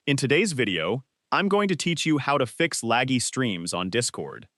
In today's video, I'm going to teach you how to fix laggy streams on Discord.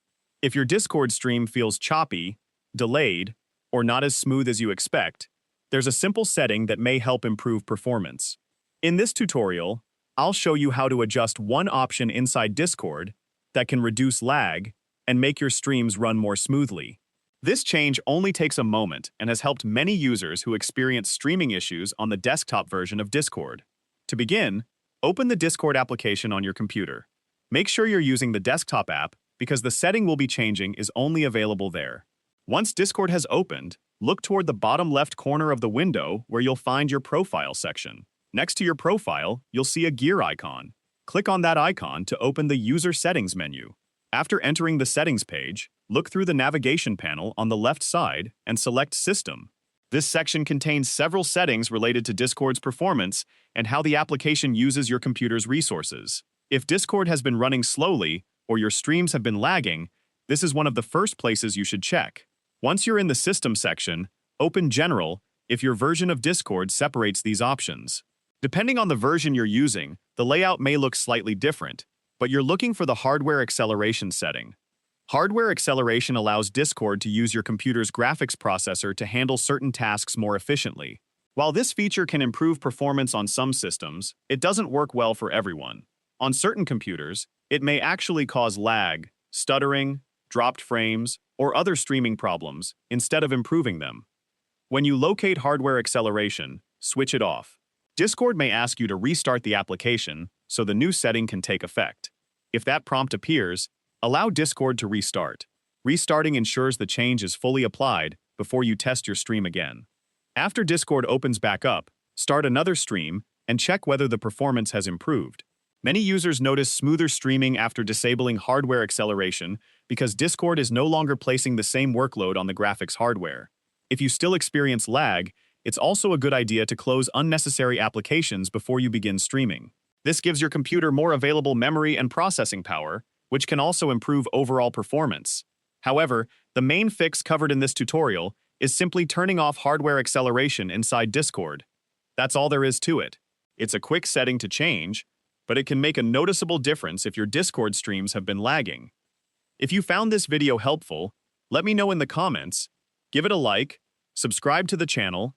If your Discord stream feels choppy, delayed, or not as smooth as you expect, there's a simple setting that may help improve performance. In this tutorial, I'll show you how to adjust one option inside Discord that can reduce lag and make your streams run more smoothly. This change only takes a moment and has helped many users who experience streaming issues on the desktop version of Discord. To begin, open the Discord application on your computer. Make sure you're using the desktop app because the setting we'll be changing is only available there. Once Discord has opened, look toward the bottom left corner of the window where you'll find your profile section. Next to your profile, you'll see a gear icon. Click on that icon to open the User Settings menu. After entering the Settings page, look through the navigation panel on the left side and select System. This section contains several settings related to Discord's performance and how the application uses your computer's resources. If Discord has been running slowly or your streams have been lagging, this is one of the first places you should check. Once you're in the System section, open General if your version of Discord separates these options. Depending on the version you're using, the layout may look slightly different, but you're looking for the Hardware Acceleration setting. Hardware Acceleration allows Discord to use your computer's graphics processor to handle certain tasks more efficiently. While this feature can improve performance on some systems, it doesn't work well for everyone. On certain computers, it may actually cause lag, stuttering, dropped frames, or other streaming problems instead of improving them. When you locate Hardware Acceleration, switch it off. Discord may ask you to restart the application so the new setting can take effect. If that prompt appears, allow Discord to restart. Restarting ensures the change is fully applied before you test your stream again. After Discord opens back up, start another stream and check whether the performance has improved. Many users notice smoother streaming after disabling Hardware Acceleration because Discord is no longer placing the same workload on the graphics hardware. If you still experience lag, it's also a good idea to close unnecessary applications before you begin streaming. This gives your computer more available memory and processing power, which can also improve overall performance. However, the main fix covered in this tutorial is simply turning off Hardware Acceleration inside Discord. That's all there is to it. It's a quick setting to change, but it can make a noticeable difference if your Discord streams have been lagging. If you found this video helpful, let me know in the comments, give it a like, subscribe to the channel,